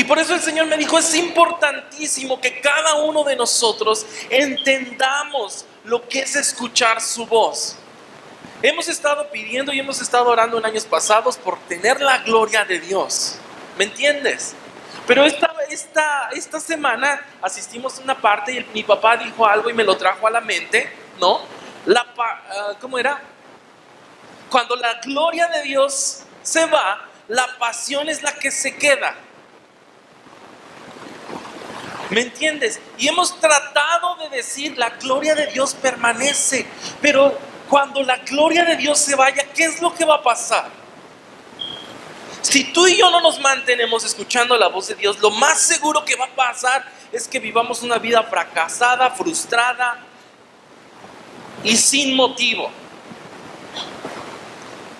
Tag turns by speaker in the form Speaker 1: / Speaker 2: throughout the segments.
Speaker 1: Y por eso el Señor me dijo, es importantísimo que cada uno de nosotros entendamos lo que es escuchar su voz. Hemos estado pidiendo y hemos estado orando en años pasados por tener la gloria de Dios. ¿Me entiendes? Pero esta semana asistimos a una parte y mi papá dijo algo y me lo trajo a la mente, ¿no? ¿Cómo era? Cuando la gloria de Dios se va, la pasión es la que se queda. ¿Me entiendes? Y hemos tratado de decir, la gloria de Dios permanece, pero cuando la gloria de Dios se vaya, ¿qué es lo que va a pasar? Si tú y yo no nos mantenemos escuchando la voz de Dios, lo más seguro que va a pasar es que vivamos una vida fracasada, frustrada y sin motivo.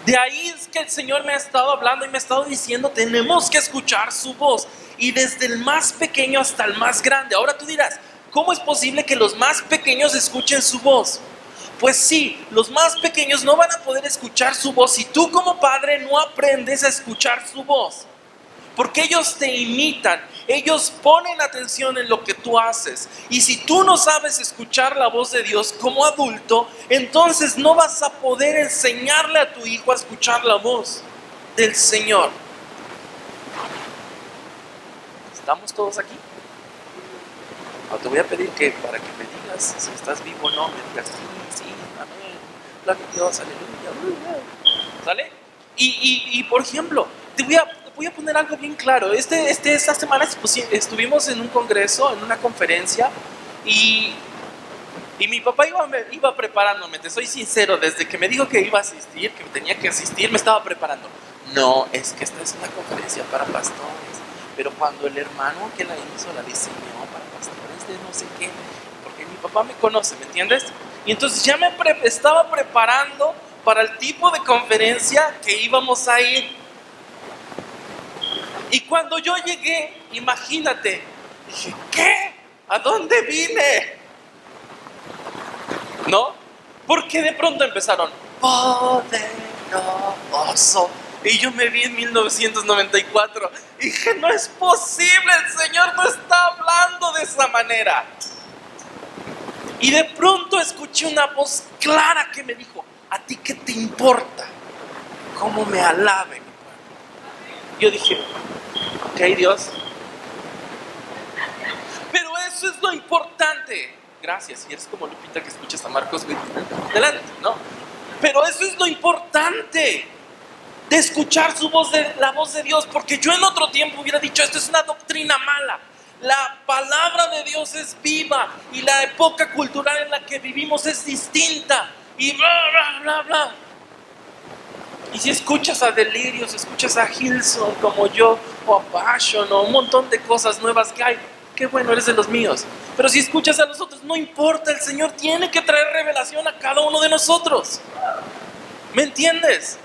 Speaker 1: De ahí es que el Señor me ha estado hablando y me ha estado diciendo, tenemos que escuchar su voz. Y desde el más pequeño hasta el más grande. Ahora tú dirás, ¿cómo es posible que los más pequeños escuchen su voz? Pues sí, los más pequeños no van a poder escuchar su voz si tú como padre no aprendes a escuchar su voz. Porque ellos te imitan, ellos ponen atención en lo que tú haces. Y si tú no sabes escuchar la voz de Dios como adulto, entonces no vas a poder enseñarle a tu hijo a escuchar la voz del Señor. ¿Estamos todos aquí? No, te voy a pedir que para que me digas si estás vivo o no, me digas sí, amén, gloria a Dios, aleluya. ¿Sale? Y por ejemplo, te voy a poner algo bien claro. Esta semana estuvimos en un congreso, en una conferencia, y mi papá iba preparándome, te soy sincero, desde que me dijo que iba a asistir, que tenía que asistir, me estaba preparando. No, es que esta es una conferencia para pastores, pero cuando el hermano que la hizo, la diseñó para pastores de no sé qué, porque mi papá me conoce, ¿me entiendes? Y entonces ya me estaba preparando para el tipo de conferencia que íbamos a ir. Y cuando yo llegué, imagínate, dije, ¿qué? ¿A dónde vine? ¿No? Porque de pronto empezaron, poderoso. Y yo me vi en 1994. Y dije, no es posible, el Señor no está hablando de esa manera. Y de pronto escuché una voz clara que me dijo, ¿a ti qué te importa? ¿Cómo me alaben? Yo dije, ok, Dios. Pero eso es lo importante. Gracias, y eres como Lupita que escuchas a Marcos delante, ¿no? Pero eso es lo importante de escuchar la voz de Dios, porque yo en otro tiempo hubiera dicho, esto es una doctrina mala. La palabra de Dios es viva y la época cultural en la que vivimos es distinta y bla, bla, bla, bla. Y si escuchas a Delirios, escuchas a Hillsong como yo, o a Passion, o un montón de cosas nuevas que hay, qué bueno, eres de los míos. Pero si escuchas a los otros, no importa, el Señor tiene que traer revelación a cada uno de nosotros. ¿Me entiendes?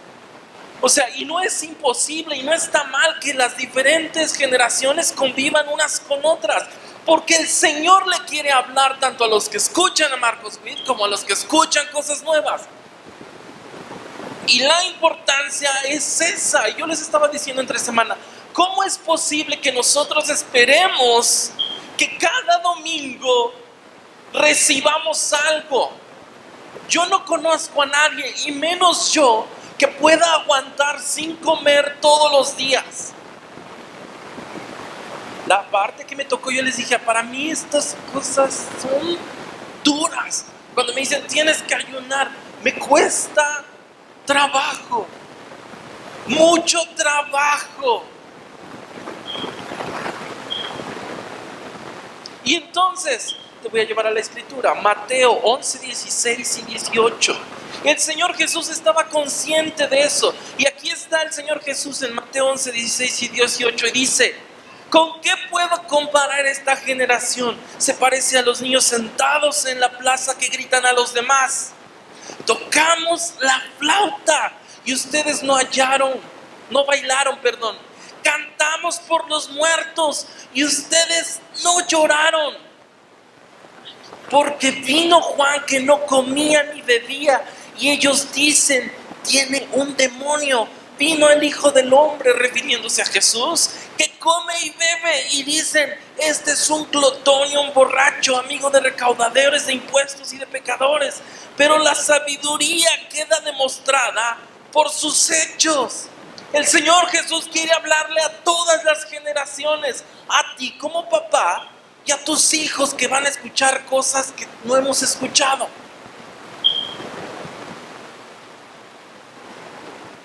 Speaker 1: O sea, y no es imposible y no está mal que las diferentes generaciones convivan unas con otras, porque el Señor le quiere hablar tanto a los que escuchan a Marcos Witt como a los que escuchan cosas nuevas. Y la importancia es esa. Yo les estaba diciendo entre semana, ¿cómo es posible que nosotros esperemos que cada domingo recibamos algo? Yo no conozco a nadie, y menos yo, que pueda aguantar sin comer todos los días. La parte que me tocó, yo les dije, para mí estas cosas son duras. Cuando me dicen tienes que ayunar, me cuesta trabajo, mucho trabajo. Y entonces te voy a llevar a la escritura, Mateo 11, 16 y 18. El Señor Jesús estaba consciente de eso. Y aquí está el Señor Jesús en Mateo 11, 16 y 18 y dice, ¿con qué puedo comparar esta generación? Se parece a los niños sentados en la plaza que gritan a los demás. Tocamos la flauta y ustedes no bailaron. Cantamos por los muertos y ustedes no lloraron. Porque vino Juan que no comía ni bebía y ellos dicen, tiene un demonio. Vino el Hijo del Hombre, refiriéndose a Jesús, que come y bebe y dicen, este es un glotón y un borracho, amigo de recaudadores de impuestos y de pecadores. Pero la sabiduría queda demostrada por sus hechos. El Señor Jesús quiere hablarle a todas las generaciones, a ti como papá y a tus hijos que van a escuchar cosas que no hemos escuchado.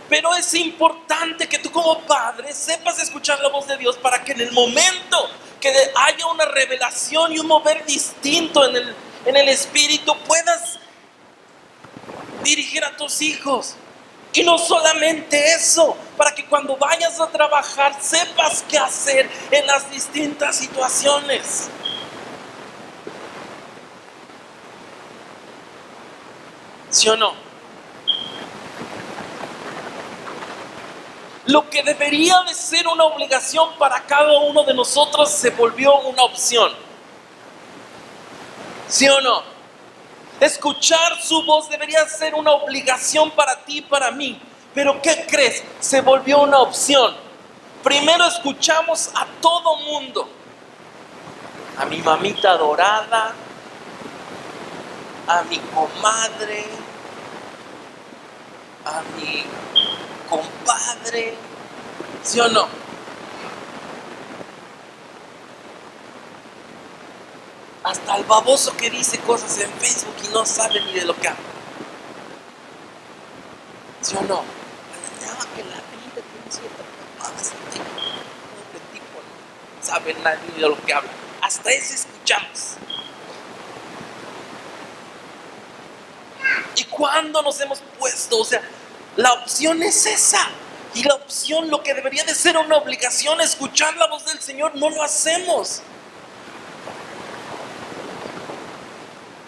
Speaker 1: Pero es importante que tú como padre sepas escuchar la voz de Dios para que en el momento que haya una revelación y un mover distinto en el espíritu puedas dirigir a tus hijos. Y no solamente eso, para que cuando vayas a trabajar sepas qué hacer en las distintas situaciones. ¿Sí o no? Lo que debería de ser una obligación para cada uno de nosotros se volvió una opción. ¿Sí o no? Escuchar su voz debería ser una obligación para ti y para mí. Pero ¿qué crees? Se volvió una opción. Primero escuchamos a todo mundo. A mi mamita adorada, a mi comadre, a mi compadre. ¿Sí o no? Hasta el baboso que dice cosas en Facebook y no sabe ni de lo que habla. ¿Sí o no? No, que la vida tiene cierta preocupación. Pobre tipo, no sabe nada ni de lo que habla. Hasta eso escuchamos. ¿Y cuándo nos hemos puesto? O sea, la opción es esa. Y la opción, lo que debería de ser una obligación, escuchar la voz del Señor, no lo hacemos.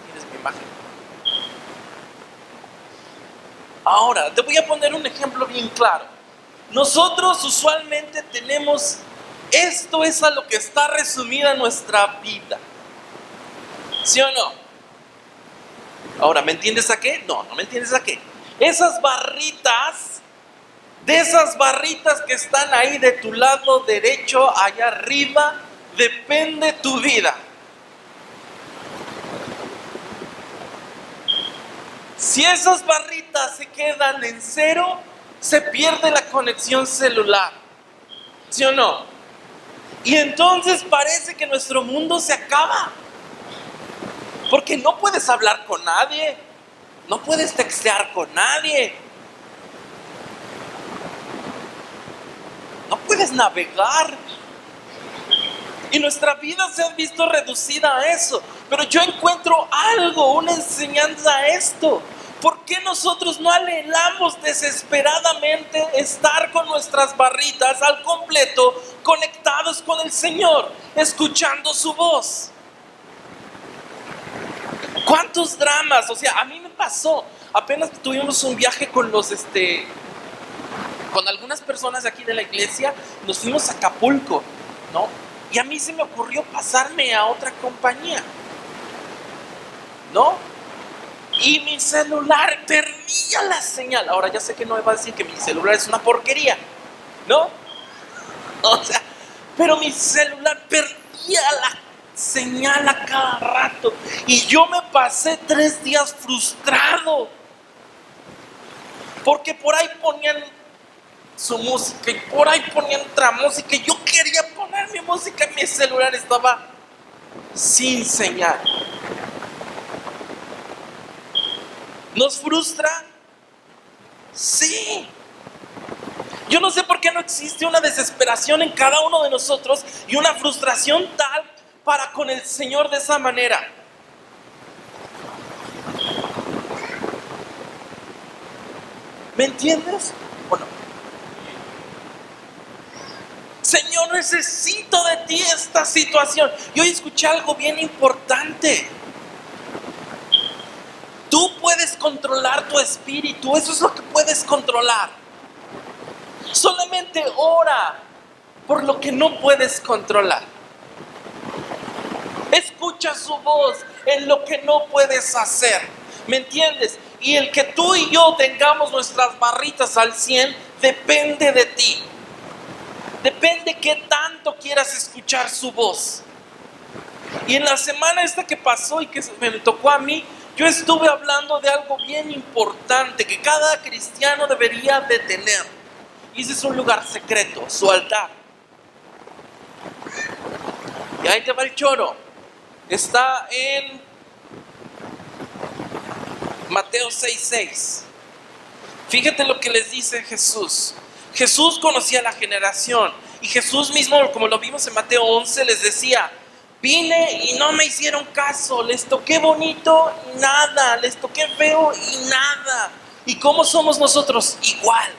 Speaker 1: Tienes mi imagen. Ahora, te voy a poner un ejemplo bien claro. Nosotros usualmente tenemos, esto es a lo que está resumida nuestra vida. ¿Sí o no? Ahora, ¿me entiendes a qué? No, no me entiendes a qué. Esas barritas, de esas barritas que están ahí de tu lado derecho, allá arriba, depende tu vida. Si esas barritas se quedan en cero, se pierde la conexión celular. ¿Sí o no? Y entonces parece que nuestro mundo se acaba. Porque no puedes hablar con nadie, no puedes textear con nadie, no puedes navegar. Y nuestra vida se ha visto reducida a eso. Pero yo encuentro algo, una enseñanza a esto. ¿Por qué nosotros no anhelamos desesperadamente estar con nuestras barritas al completo, conectados con el Señor, escuchando su voz? ¿Cuántos dramas? O sea, a mí me pasó. Apenas tuvimos un viaje con con algunas personas de aquí de la iglesia. Nos fuimos a Acapulco, ¿no? Y a mí se me ocurrió pasarme a otra compañía, ¿no? Y mi celular perdía la señal. Ahora ya sé que no me va a decir que mi celular es una porquería, ¿no? O sea, pero mi celular perdía la señal a cada rato. Y yo me pasé 3 días frustrado. Porque por ahí ponían su música y por ahí ponían otra música. Y yo quería poner mi música y mi celular estaba sin señal. ¿Nos frustra? Sí. Yo no sé por qué no existe una desesperación en cada uno de nosotros y una frustración tal para con el Señor de esa manera. ¿Me entiendes? Bueno, Señor, necesito de ti esta situación. Y hoy escuché algo bien importante. Tú puedes controlar tu espíritu, eso es lo que puedes controlar. Solamente ora por lo que no puedes controlar. Escucha su voz en lo que no puedes hacer. ¿Me entiendes? Y el que tú y yo tengamos nuestras barritas al 100 depende de ti. Depende qué tanto quieras escuchar su voz. Y en la semana esta que pasó y que me tocó a mí, yo estuve hablando de algo bien importante que cada cristiano debería de tener. Y ese es un lugar secreto, su altar. Y ahí te va el choro. Está en Mateo 6:6. Fíjate lo que les dice Jesús. Jesús conocía la generación. Y Jesús mismo, como lo vimos en Mateo 11, les decía: vine y no me hicieron caso, les toqué bonito y nada, les toqué feo y nada. ¿Y cómo somos nosotros? Igual.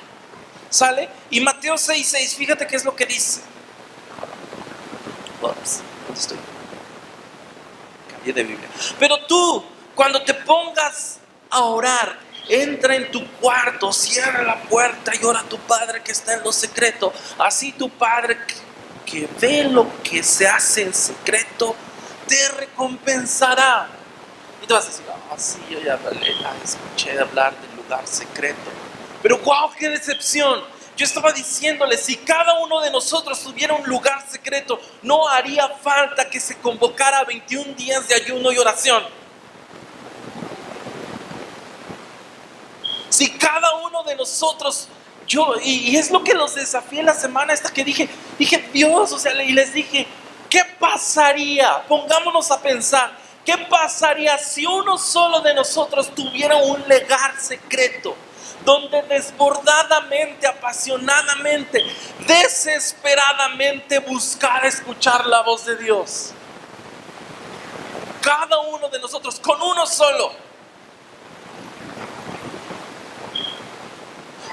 Speaker 1: ¿Sale? Y Mateo 6:6, fíjate qué es lo que dice. Ups, ¿dónde estoy? Cambié de Biblia. Pero tú, cuando te pongas a orar, entra en tu cuarto, cierra la puerta y ora a tu Padre que está en lo secreto. Así tu Padre que ve lo que se hace en secreto te recompensará. Y tú vas a decir: sí, yo ya escuché hablar del lugar secreto. Pero wow, qué decepción. Yo estaba diciéndole, si cada uno de nosotros tuviera un lugar secreto, no haría falta que se convocara 21 días de ayuno y oración. Si cada uno de nosotros, y es lo que los desafié la semana esta que dije, Dios, y les dije, ¿qué pasaría? Pongámonos a pensar, ¿qué pasaría si uno solo de nosotros tuviera un lugar secreto? Donde desbordadamente, apasionadamente, desesperadamente buscara escuchar la voz de Dios. Cada uno de nosotros, con uno solo.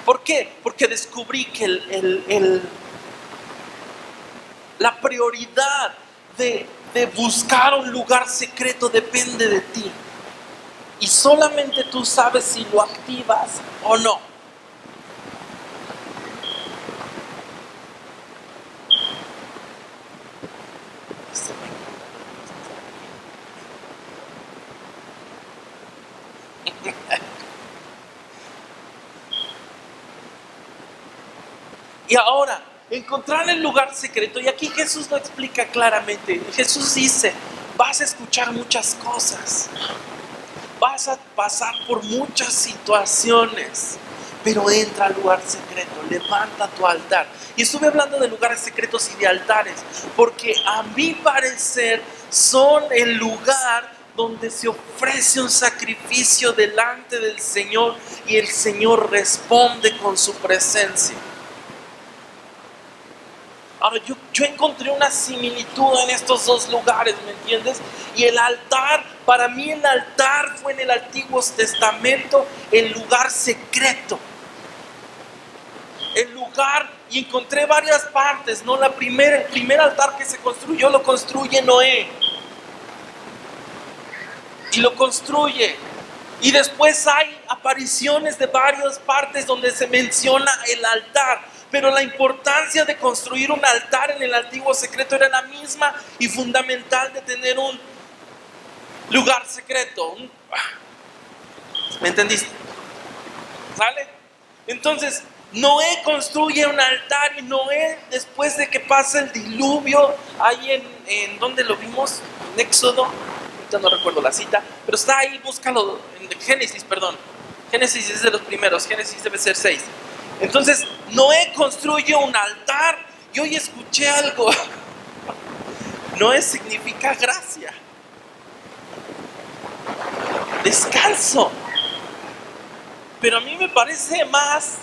Speaker 1: ¿Por qué? Porque descubrí que la prioridad de buscar un lugar secreto depende de ti. Y solamente tú sabes si lo activas o no. Y ahora, encontrar el lugar secreto. Y aquí Jesús lo explica claramente. Jesús dice: vas a escuchar muchas cosas. Vas a pasar por muchas situaciones, pero entra al lugar secreto, levanta tu altar. Y estuve hablando de lugares secretos y de altares, porque a mi parecer son el lugar donde se ofrece un sacrificio delante del Señor y el Señor responde con su presencia. Ahora, yo encontré una similitud en estos dos lugares, ¿me entiendes? Y el altar, para mí el altar fue en el Antiguo Testamento el lugar secreto. El lugar, y encontré varias partes, ¿no? El primer altar que se construyó lo construye Noé. Y lo construye. Y después hay apariciones de varias partes donde se menciona el altar. Pero la importancia de construir un altar en el antiguo secreto era la misma y fundamental de tener un lugar secreto. ¿Me entendiste? ¿Sale? Entonces, Noé construye un altar y Noé, después de que pasa el diluvio, ahí en donde lo vimos, en Éxodo, ahorita no recuerdo la cita, pero está ahí, búscalo, en Génesis, perdón. Génesis es de los primeros, Génesis debe ser 6. Entonces, Noé construye un altar y hoy escuché algo. Noé significa gracia, descanso. Pero a mí me parece más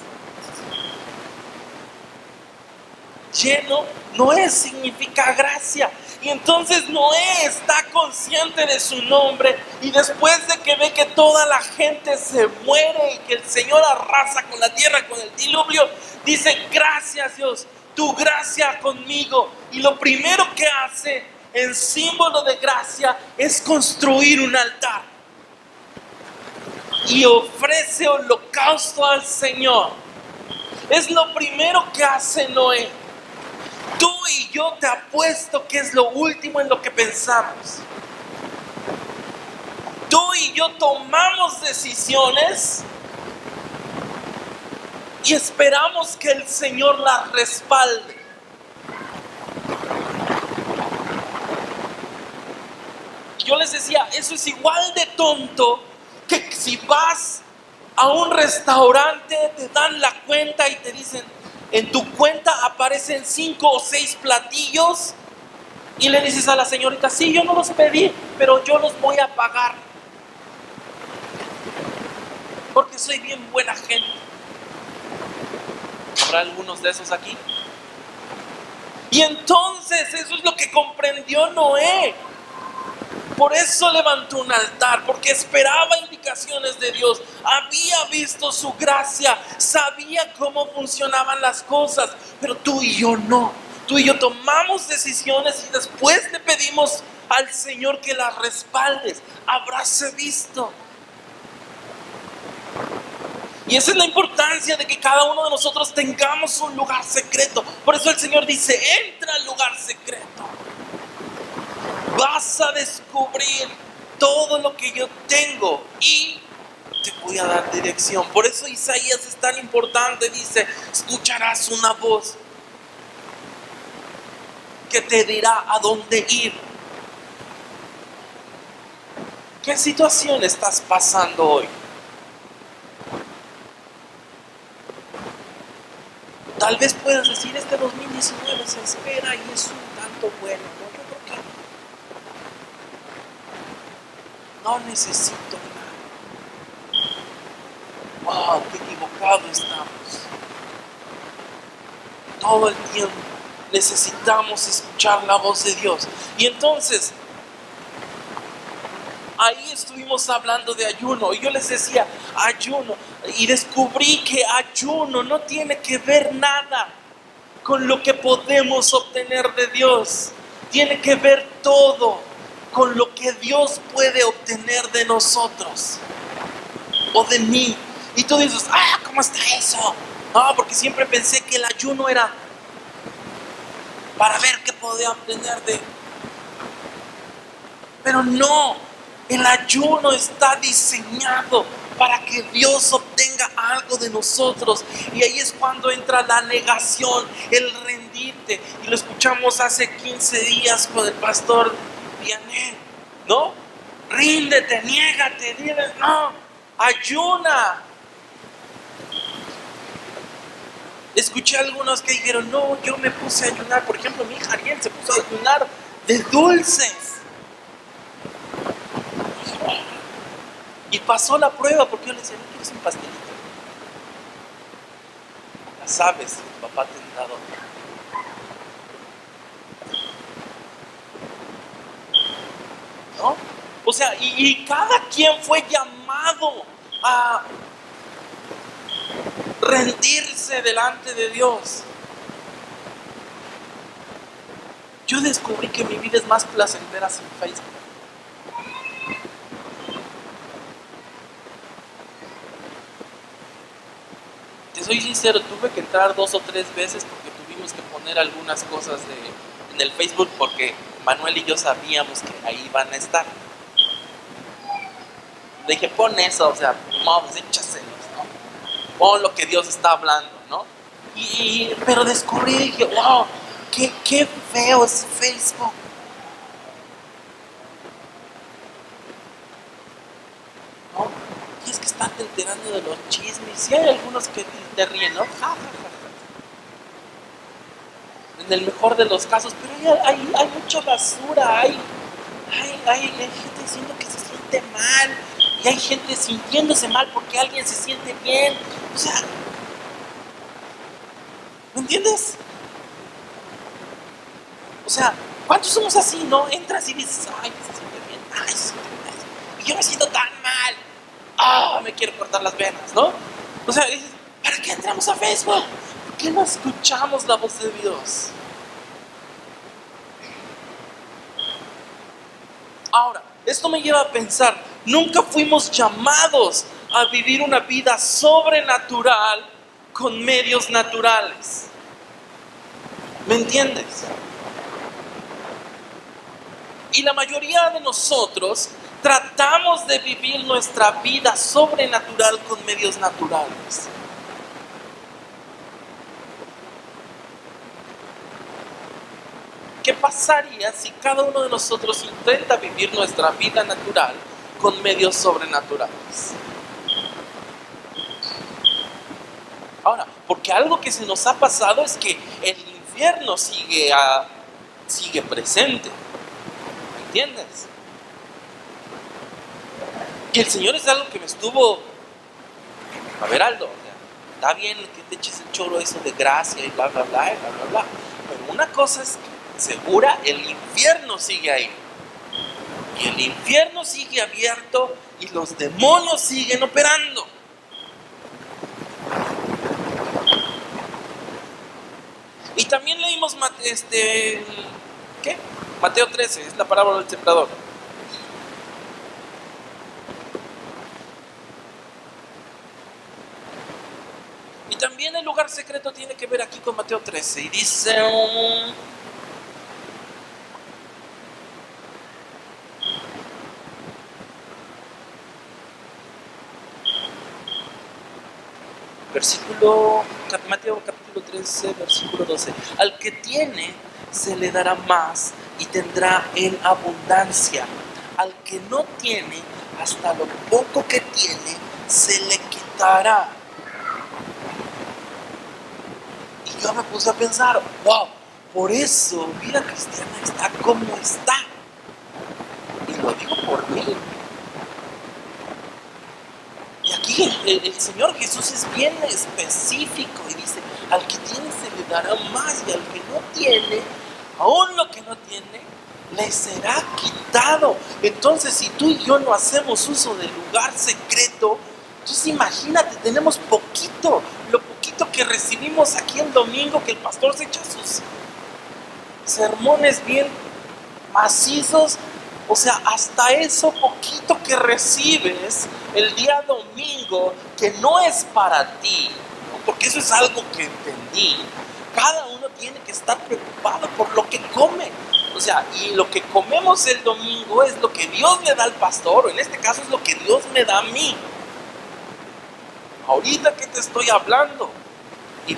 Speaker 1: lleno. Noé significa gracia. Y entonces Noé está consciente de su nombre. Y después de que ve que toda la gente se muere y que el Señor arrasa con la tierra, con el diluvio, dice: gracias Dios, tu gracia conmigo. Y lo primero que hace en símbolo de gracia es construir un altar. Y ofrece holocausto al Señor. Es lo primero que hace Noé. Tú y yo te apuesto que es lo último en lo que pensamos. Tú y yo tomamos decisiones y esperamos que el Señor las respalde. les decía, eso es igual de tonto que si vas a un restaurante, te dan la cuenta y te dicen, en tu cuenta aparecen 5 o 6 platillos y le dices a la señorita, sí, yo no los pedí, pero yo los voy a pagar porque soy bien buena gente. ¿Habrá algunos de esos aquí? Y entonces eso es lo que comprendió Noé. Por eso levantó un altar, porque esperaba indicaciones de Dios. Había visto su gracia, sabía cómo funcionaban las cosas, pero tú y yo no. Tú y yo tomamos decisiones y después le pedimos al Señor que las respaldes. Habráse visto. Y esa es la importancia de que cada uno de nosotros tengamos un lugar secreto. Por eso el Señor dice, entra al lugar secreto. Vas a descubrir todo lo que yo tengo y te voy a dar dirección. Por eso Isaías es tan importante. Dice, escucharás una voz que te dirá a dónde ir. ¿Qué situación estás pasando hoy? Tal vez puedas decir, este 2019 se espera y es un tanto bueno. No, yo creo que no necesito nada. Wow, qué equivocado estamos. Todo el tiempo necesitamos escuchar la voz de Dios. Y entonces, ahí estuvimos hablando de ayuno. Y yo les decía, ayuno. Y descubrí que ayuno no tiene que ver nada con lo que podemos obtener de Dios. Tiene que ver todo con lo que Dios puede obtener de nosotros o de mí. Y tú dices, ¿cómo está eso? No, porque siempre pensé que el ayuno era para ver qué podía obtener de... Pero no, el ayuno está diseñado para que Dios obtenga algo de nosotros. Y ahí es cuando entra la negación, el rendirte. Y lo escuchamos hace 15 días con el pastor Vianney, ¿no? Ríndete, niégate, dile, no, ayuna. Escuché a algunos que dijeron, no, yo me puse a ayunar. Por ejemplo, mi hija Ariel se puso a ayunar de dulces. Y pasó la prueba porque yo le decía, ¿no quieres un pastelito? Ya sabes, tu papá te ha dado. ¿No? O sea, y cada quien fue llamado a rendirse delante de Dios. Yo descubrí que mi vida es más placentera sin Facebook. Te soy sincero, tuve que entrar 2 o 3 veces porque tuvimos que poner algunas cosas en el Facebook porque Manuel y yo sabíamos que ahí van a estar. Le dije, pon eso, o sea, vamos, échaselos, ¿no? Pon lo que Dios está hablando, ¿no? Pero descubrí y dije, wow, qué feo es Facebook. ¿No? Y es que están enterando de los chismes. Y hay algunos que te ríen, ¿no? Ja, ja, ja. En el mejor de los casos, pero hay mucha basura, hay gente diciendo que se siente mal, y hay gente sintiéndose mal porque alguien se siente bien. O sea, ¿me entiendes? O sea, ¿cuántos somos así, no? Entras y dices, ay, se siente bien, ay, se siente bien, y yo me siento tan mal, me quiero cortar las venas, ¿no? O sea, dices, ¿para qué entramos a Facebook? ¿Por qué no escuchamos la voz de Dios? Ahora, esto me lleva a pensar, nunca fuimos llamados a vivir una vida sobrenatural con medios naturales. ¿Me entiendes? Y la mayoría de nosotros tratamos de vivir nuestra vida sobrenatural con medios naturales. ¿qué pasaría si cada uno de nosotros intenta vivir nuestra vida natural con medios sobrenaturales? Ahora, porque algo que se nos ha pasado es que el infierno sigue presente, ¿me entiendes? Y el Señor es algo que me estuvo, a ver, Aldo, o sea, está bien que te eches el choro eso de gracia y bla, bla, bla, y bla, bla, bla, pero una cosa es segura, el infierno sigue ahí, y el infierno sigue abierto, y los demonios siguen operando. Y también leímos Mateo 13, es la parábola del sembrador. Y también el lugar secreto tiene que ver aquí con Mateo 13. Y dice, Mateo capítulo 13, versículo 12. Al que tiene, se le dará más y tendrá en abundancia. Al que no tiene, hasta lo poco que tiene, se le quitará. Y yo me puse a pensar, wow, por eso vida cristiana está como está. Y lo digo por mí. Y aquí el Señor Jesús es bien específico y dice, al que tiene se le dará más, y al que no tiene, aún lo que no tiene, le será quitado. Entonces, si tú y yo no hacemos uso del lugar secreto, entonces imagínate, tenemos poquito, lo poquito que recibimos aquí el domingo, que el pastor se echa sus sermones bien macizos. O sea, hasta eso poquito que recibes el día domingo, que no es para ti, ¿no? Porque eso es algo que entendí. Cada uno tiene que estar preocupado por lo que come. O sea, y lo que comemos el domingo es lo que Dios le da al pastor, o en este caso es lo que Dios me da a mí. Ahorita que te estoy hablando.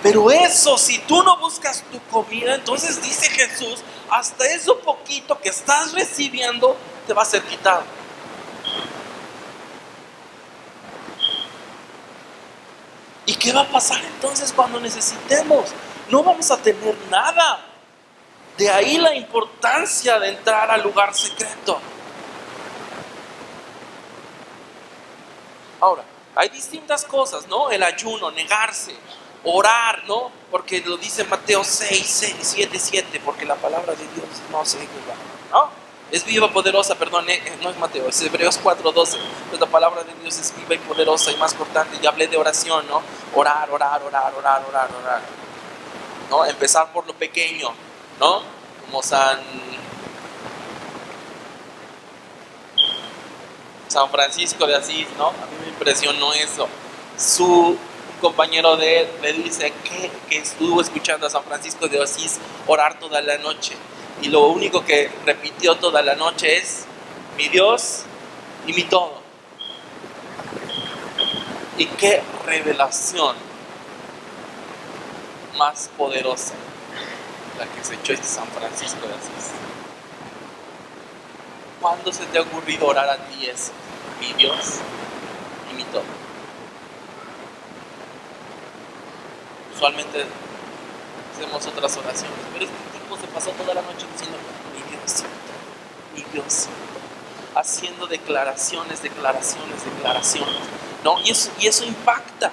Speaker 1: Pero eso, si tú no buscas tu comida, entonces dice Jesús, hasta eso poquito que estás recibiendo te va a ser quitado. ¿Y qué va a pasar entonces cuando necesitemos? No vamos a tener nada. De ahí la importancia de entrar al lugar secreto. Ahora, hay distintas cosas, ¿no? El ayuno, negarse, orar, ¿no? Porque lo dice Mateo 6, 7, 7, porque la palabra de Dios no se equivoca, ¿no? Es viva, poderosa, perdón, no es Mateo, es Hebreos 4, 12. Pues la palabra de Dios es viva y poderosa y más cortante. Y hablé de oración, ¿no? Orar, ¿no? Empezar por lo pequeño, ¿no? Como San Francisco de Asís, ¿no? A mí me impresionó eso. Su compañero de él le dice que estuvo escuchando a San Francisco de Asís orar toda la noche, y lo único que repitió toda la noche es mi Dios y mi todo. Y qué revelación más poderosa la que se echó este San Francisco de Asís. ¿Cuándo se te ha ocurrido orar a ti eso? Mi Dios y mi todo. Usualmente hacemos otras oraciones, pero este tipo se pasó toda la noche diciendo mi Diosito, haciendo declaraciones, ¿no? Y eso impacta.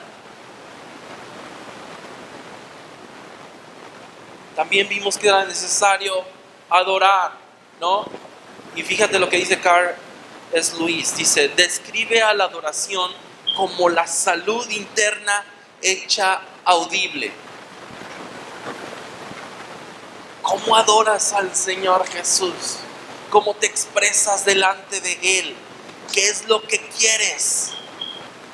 Speaker 1: También vimos que era necesario adorar, ¿no? Y fíjate lo que dice C.S. Lewis, dice, describe a la adoración como la salud interna hecha audible. ¿Cómo adoras al Señor Jesús? ¿Cómo te expresas delante de Él? ¿Qué es lo que quieres?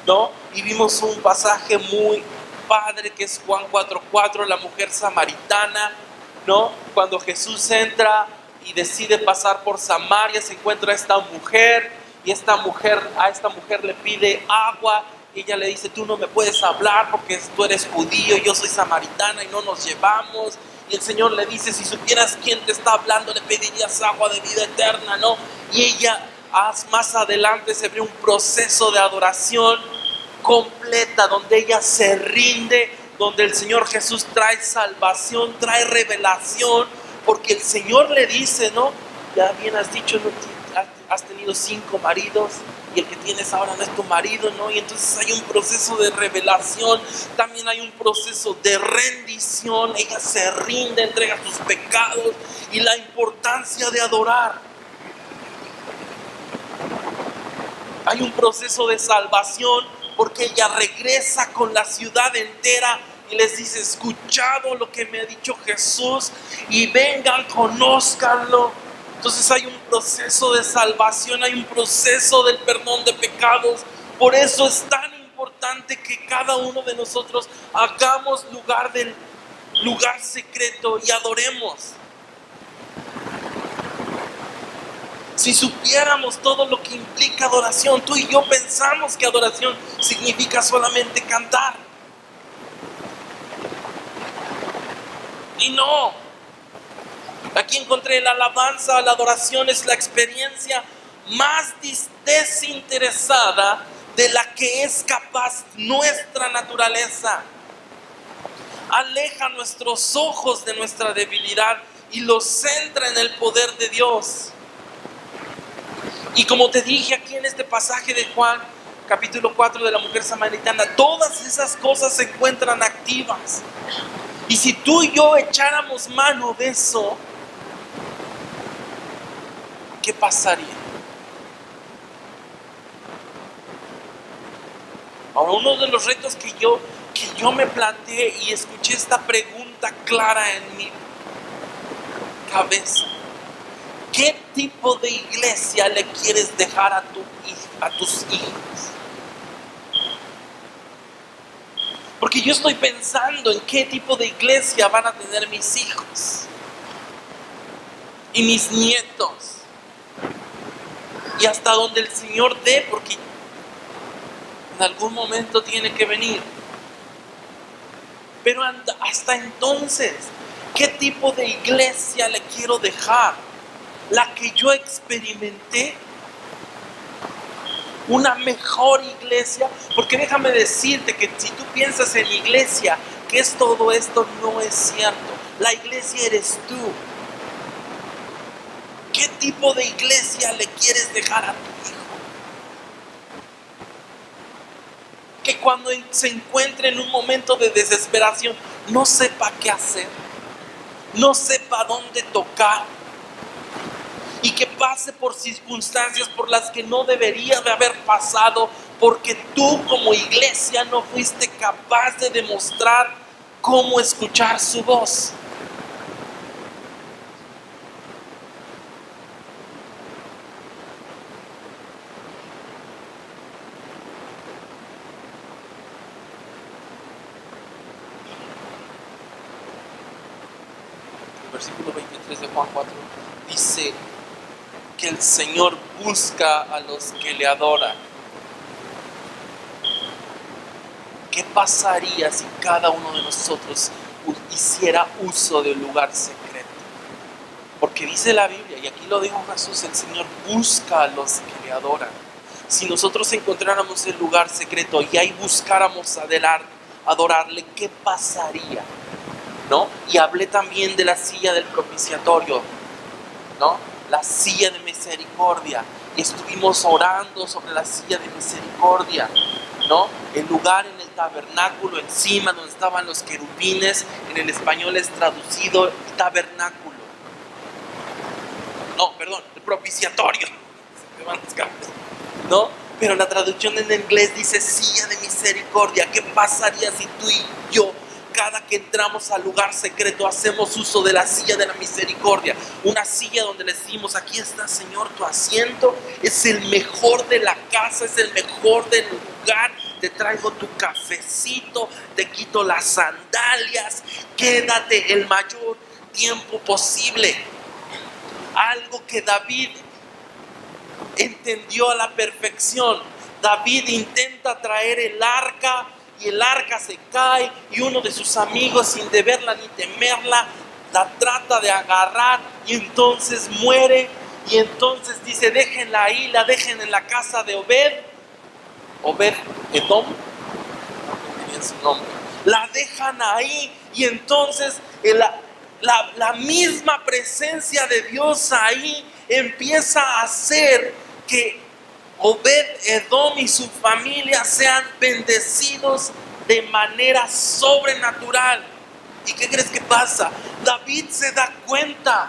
Speaker 1: ¿No? Y vimos un pasaje muy padre que es Juan 4:4, la mujer samaritana, ¿no? Cuando Jesús entra y decide pasar por Samaria, se encuentra esta mujer, y a esta mujer le pide agua, y ella le dice, tú no me puedes hablar porque tú eres judío, yo soy samaritana y no nos llevamos. Y el Señor le dice, si supieras quién te está hablando, le pedirías agua de vida eterna, ¿no? Y ella, más adelante se ve un proceso de adoración completa, donde ella se rinde, donde el Señor Jesús trae salvación, trae revelación, porque el Señor le dice, ¿no? Ya bien has dicho, ¿no? Has tenido 5 maridos y el que tienes ahora no es tu marido, ¿no? Y entonces hay un proceso de revelación, también hay un proceso de rendición. Ella se rinde, entrega sus pecados, y la importancia de adorar. Hay un proceso de salvación, porque ella regresa con la ciudad entera y les dice, escuchado lo que me ha dicho Jesús, y vengan, conózcanlo. Entonces hay un proceso de salvación, hay un proceso del perdón de pecados. Por eso es tan importante que cada uno de nosotros hagamos lugar del lugar secreto y adoremos. Si supiéramos todo lo que implica adoración, tú y yo pensamos que adoración significa solamente cantar. Y no. Aquí encontré la alabanza, la adoración es la experiencia más desinteresada de la que es capaz nuestra naturaleza. Aleja nuestros ojos de nuestra debilidad y los centra en el poder de Dios. Y como te dije aquí en este pasaje de Juan, capítulo 4 de la mujer samaritana, todas esas cosas se encuentran activas. Y si tú y yo echáramos mano de eso, ¿qué pasaría? Ahora, uno de los retos que yo me planteé y escuché esta pregunta clara en mi cabeza: ¿qué tipo de iglesia le quieres dejar a tus hijos? Porque yo estoy pensando en qué tipo de iglesia van a tener mis hijos y mis nietos, y hasta donde el Señor dé, porque en algún momento tiene que venir. Pero hasta entonces, ¿qué tipo de iglesia le quiero dejar? La que yo experimenté, una mejor iglesia. Porque déjame decirte que si tú piensas en iglesia, que es todo esto, no es cierto. La iglesia eres tú. ¿Qué tipo de iglesia le quieres dejar a tu hijo? Que cuando se encuentre en un momento de desesperación, no sepa qué hacer, no sepa dónde tocar, y que pase por circunstancias por las que no debería de haber pasado, porque tú como iglesia no fuiste capaz de demostrar cómo escuchar su voz. El versículo 23 de Juan 4 dice que el Señor busca a los que le adoran. ¿Qué pasaría si cada uno de nosotros hiciera uso del lugar secreto? Porque dice la Biblia, y aquí lo dijo Jesús, el Señor busca a los que le adoran. Si nosotros encontráramos el lugar secreto y ahí buscáramos adorarle, ¿qué pasaría? ¿No? Y hablé también de la silla del propiciatorio, ¿no? La silla de misericordia, y estuvimos orando sobre la silla de misericordia, ¿no? El lugar en el tabernáculo, encima donde estaban los querubines, en el español es traducido tabernáculo. No, perdón, el propiciatorio. Se me van las cabezas, ¿no? Pero la traducción en inglés dice silla de misericordia. ¿Qué pasaría si tú y yo, cada que entramos al lugar secreto, hacemos uso de la silla de la misericordia? Una silla donde le decimos, aquí está, Señor, tu asiento, es el mejor de la casa, es el mejor del lugar, te traigo tu cafecito, te quito las sandalias, quédate el mayor tiempo posible. Algo que David entendió a la perfección. David intenta traer el arca, y el arca se cae, y uno de sus amigos, sin deberla ni temerla, la trata de agarrar y entonces muere. Y entonces dice, déjenla ahí, la dejen en la casa de Obed Edom, no tenía su nombre. La dejan ahí y entonces la misma presencia de Dios ahí empieza a hacer que Obed Edom y su familia sean bendecidos de manera sobrenatural. ¿Y qué crees que pasa? David se da cuenta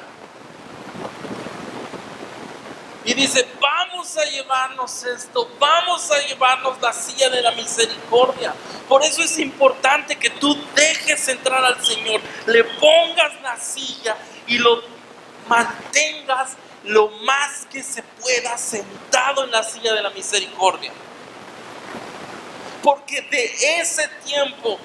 Speaker 1: y dice, vamos a llevarnos esto, vamos a llevarnos la silla de la misericordia. Por eso es importante que tú dejes entrar al Señor, le pongas la silla y lo mantengas lo más que se pueda sentado en la silla de la misericordia. Porque de ese tiempo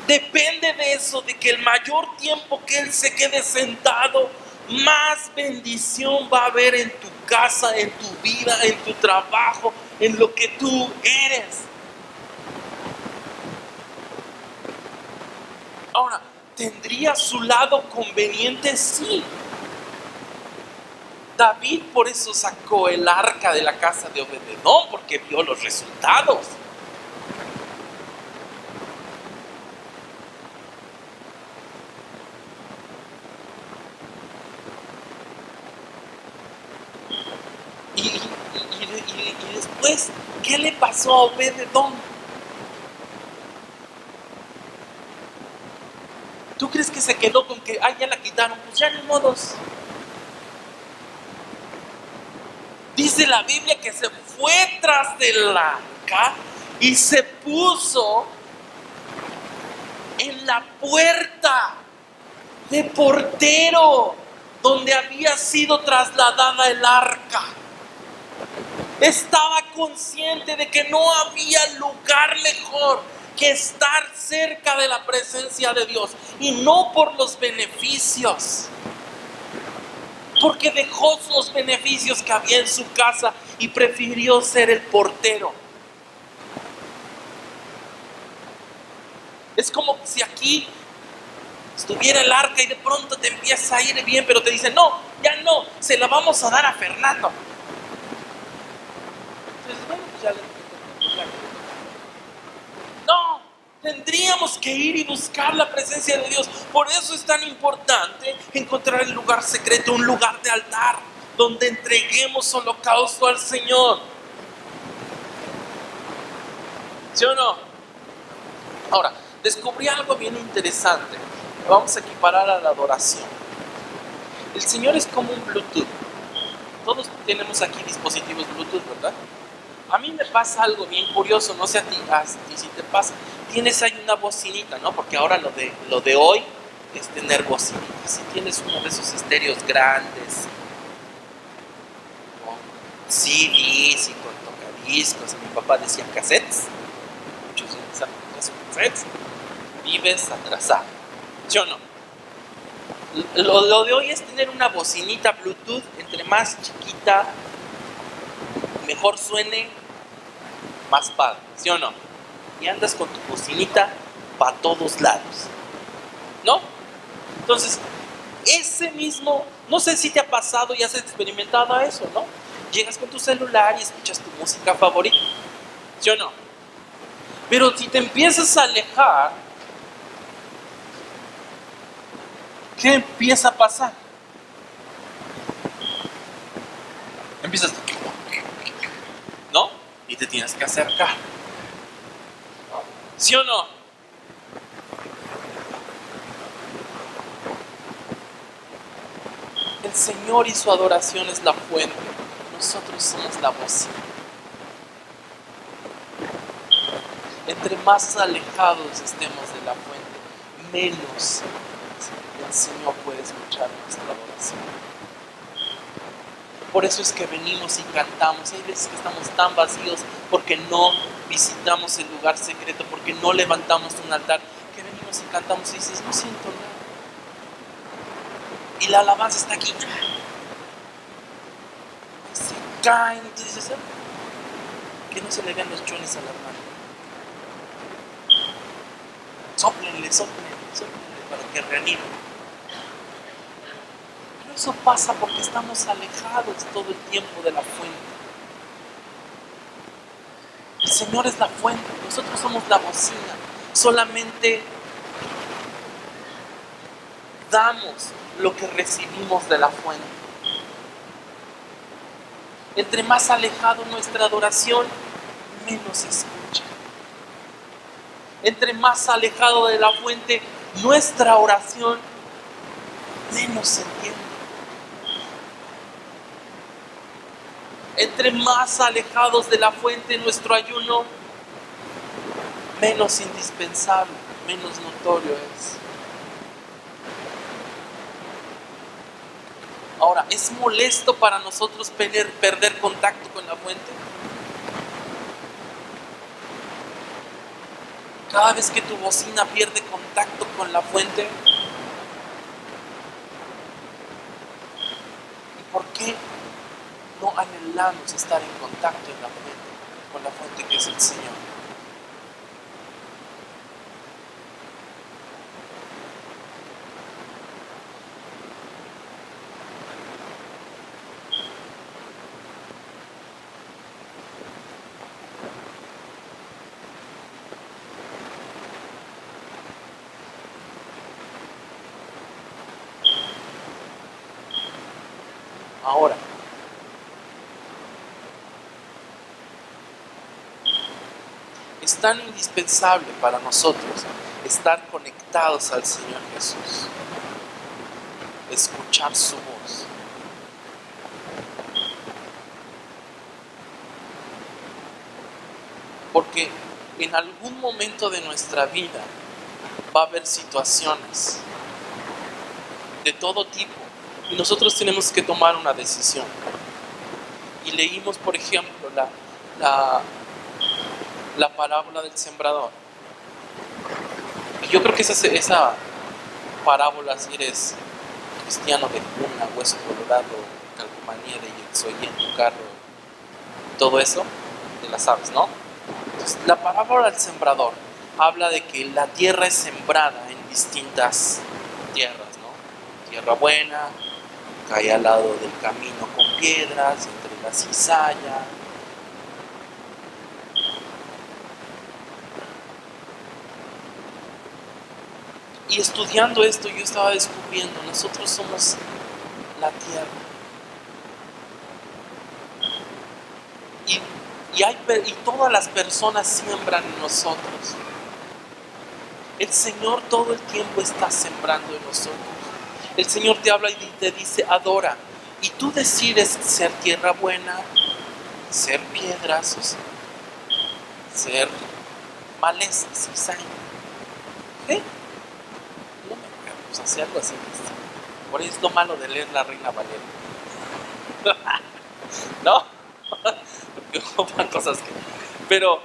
Speaker 1: depende de eso, de que el mayor tiempo que Él se quede sentado, más bendición va a haber en tu casa, en tu vida, en tu trabajo, en lo que tú eres. Ahora, ¿tendría su lado conveniente? Sí. David por eso sacó el arca de la casa de Obed-Edom, porque vio los resultados. Y después, ¿qué le pasó a Obed-Edom? ¿Tú crees que se quedó con que, ya la quitaron? Pues ya ni modos. Dice la Biblia que se fue tras del arca y se puso en la puerta de portero donde había sido trasladada el arca. Estaba consciente de que no había lugar mejor que estar cerca de la presencia de Dios, y no por los beneficios, porque dejó los beneficios que había en su casa y prefirió ser el portero. Es como si aquí estuviera el arca y de pronto te empieza a ir bien, pero te dicen, no, ya no, se la vamos a dar a Fernando. Entonces, bueno, pues ya le... No, tendríamos que ir y buscar la presencia de Dios. Por eso es tan importante encontrar el lugar secreto, un lugar de altar, donde entreguemos holocausto al Señor. ¿Sí o no? Ahora, descubrí algo bien interesante. Vamos a equiparar a la adoración. El Señor es como un Bluetooth. Todos tenemos aquí dispositivos Bluetooth, ¿verdad? A mí me pasa algo bien curioso, no sé a ti si te pasa. Tienes ahí una bocinita, ¿no? Porque ahora lo de hoy es tener bocinitas. Si tienes uno de esos estéreos grandes, con CDs y con tocadiscos, mi papá decía cassettes, muchos saben que son cassettes, vives atrasado, ¿sí o no? Lo de hoy es tener una bocinita Bluetooth, entre más chiquita, mejor suene, más padre, ¿sí o no? Y andas con tu bocinita para todos lados, ¿no? Entonces, ese mismo, no sé si te ha pasado y has experimentado eso, ¿no? Llegas con tu celular y escuchas tu música favorita, ¿sí o no? Pero si te empiezas a alejar, ¿qué empieza a pasar? Empiezas, ¿no? Y te tienes que acercar, ¿sí o no? El Señor y su adoración es la fuente. Nosotros somos la bocina. Entre más alejados estemos de la fuente, menos el Señor puede escuchar nuestra adoración. Por eso es que venimos y cantamos. Hay veces que estamos tan vacíos porque no visitamos el lugar secreto, porque no levantamos un altar, que venimos y cantamos y dices, no siento nada. Y la alabanza está aquí. Se caen y tú dices, que no se le vean los chones a la mano. Sóplenle para que reanime. Eso pasa porque estamos alejados todo el tiempo de la fuente. El Señor es la fuente, nosotros somos la bocina. Solamente damos lo que recibimos de la fuente. Entre más alejado nuestra adoración, menos se escucha. Entre más alejado de la fuente nuestra oración, menos se entiende. Entre más alejados de la fuente nuestro ayuno, menos indispensable, menos notorio es. Ahora, ¿es molesto para nosotros perder contacto con la fuente? Cada vez que tu bocina pierde contacto con la fuente, ¿y por qué no anhelamos estar en contacto con la fuente que es el Señor? Ahora, es tan indispensable para nosotros estar conectados al Señor Jesús, escuchar su voz. Porque en algún momento de nuestra vida va a haber situaciones de todo tipo y nosotros tenemos que tomar una decisión. Y leímos, por ejemplo, la parábola del sembrador. Y yo creo que esa parábola, si eres cristiano de cuna, hueso colorado, calcomanía de soy en tu carro, todo eso, te la sabes, ¿no? Entonces, la parábola del sembrador habla de que la tierra es sembrada en distintas tierras, ¿no? Tierra buena, cae al lado del camino con piedras, entre la cizalla. Y estudiando esto yo estaba descubriendo, nosotros somos la tierra. Y todas las personas siembran en nosotros. El Señor todo el tiempo está sembrando en nosotros. El Señor te habla y te dice, adora. Y tú decides ser tierra buena, ser piedras, ser maleza, cizaña. ¿Qué? No me acuerdo, pues hace algo así. Por eso es lo malo de leer la Reina Valera. ¿No? Porque ocupan cosas que... Pero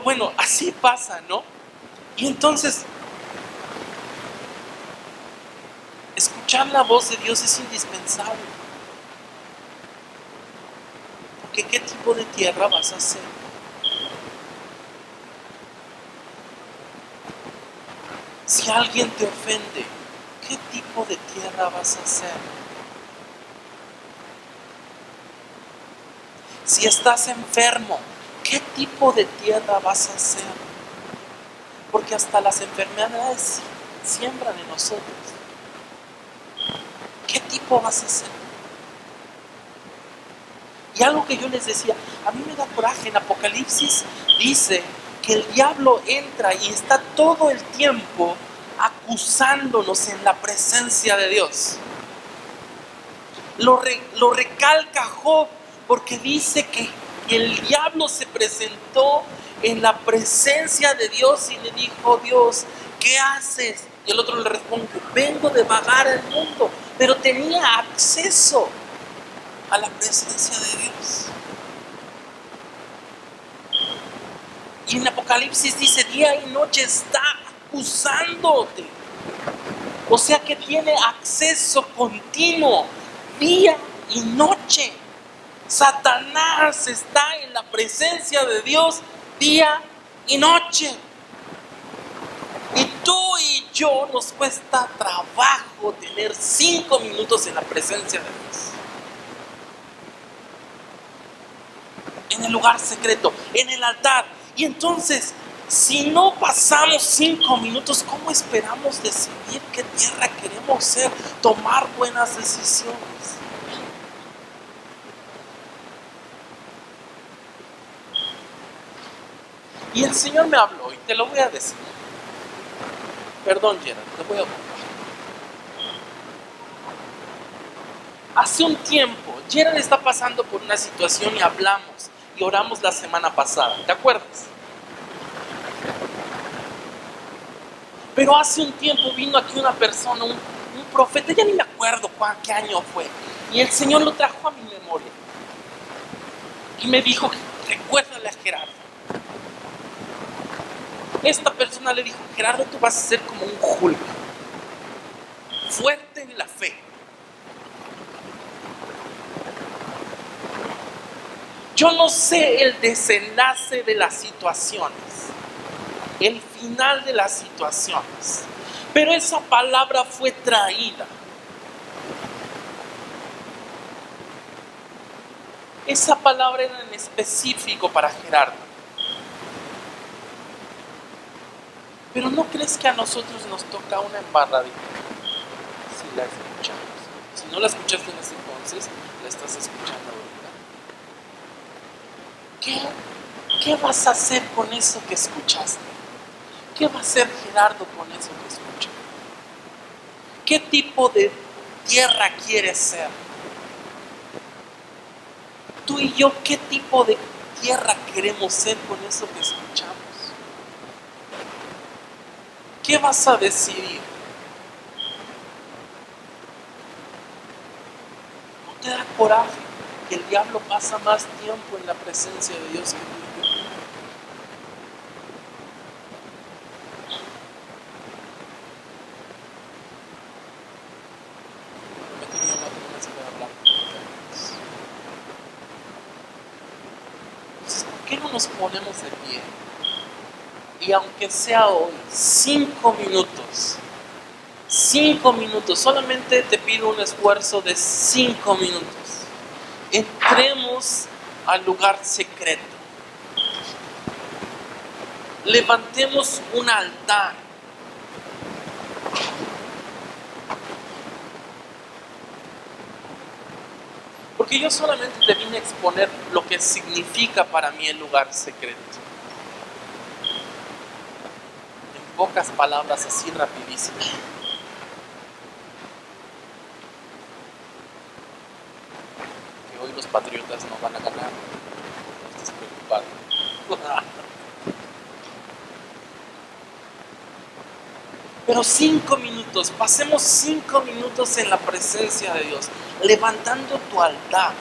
Speaker 1: bueno, así pasa, ¿no? Y entonces, escuchar la voz de Dios es indispensable. Porque ¿qué tipo de tierra vas a hacer? Si alguien te ofende, ¿qué tipo de tierra vas a hacer? Si estás enfermo, ¿qué tipo de tierra vas a hacer? Porque hasta las enfermedades siembran en nosotros. ¿Qué tipo vas a hacer? Y algo que yo les decía, a mí me da coraje, en Apocalipsis dice que el diablo entra y está todo el tiempo acusándonos en la presencia de Dios. Lo recalca Job porque dice que el diablo se presentó en la presencia de Dios y le dijo, Dios, ¿qué haces? Y el otro le responde, vengo de vagar el mundo, pero tenía acceso a la presencia de Dios. Y en Apocalipsis dice, día y noche está acusándote. O sea que tiene acceso continuo, día y noche. Satanás está en la presencia de Dios día y noche. Y tú y yo nos cuesta trabajo tener 5 minutos en la presencia de Dios. En el lugar secreto, en el altar. Y entonces, si no pasamos 5 minutos, ¿cómo esperamos decidir qué tierra queremos ser? Tomar buenas decisiones. Y el Señor me habló y te lo voy a decir. Perdón, Gerard, te voy a contar. Hace un tiempo, Gerard está pasando por una situación y hablamos y oramos la semana pasada. ¿Te acuerdas? Pero hace un tiempo vino aquí una persona, un profeta, ya ni me acuerdo qué año fue. Y el Señor lo trajo a mi memoria. Y me dijo, recuérdale a Gerardo. Esta persona le dijo, Gerardo, tú vas a ser como un Hulk. Fuerte en la fe. Yo no sé el desenlace de las situaciones, el final de las situaciones, pero esa palabra fue traída. Esa palabra era en específico para Gerardo. Pero ¿no crees que a nosotros nos toca una embarradita? Si la escuchamos. Si no la escuchaste en ese entonces, la estás escuchando ahorita. ¿Qué vas a hacer con eso que escuchaste? ¿Qué va a hacer Gerardo con eso que escucha? ¿Qué tipo de tierra quieres ser? Tú y yo, ¿qué tipo de tierra queremos ser con eso que escuchamos? ¿Qué vas a decidir? ¿No te da coraje que el diablo pasa más tiempo en la presencia de Dios que tú y yo? Entonces, ¿por qué no nos ponemos de pie? Y aunque sea hoy, 5 minutos, solamente te pido un esfuerzo de 5 minutos. Entremos al lugar secreto. Levantemos un altar. Porque yo solamente te vine a exponer lo que significa para mí el lugar secreto. En pocas palabras, así rapidísimo. Que hoy los Patriotas no van a ganar. No estés preocupado. Pero 5 minutos, pasemos 5 minutos en la presencia de Dios, levantando tu altar.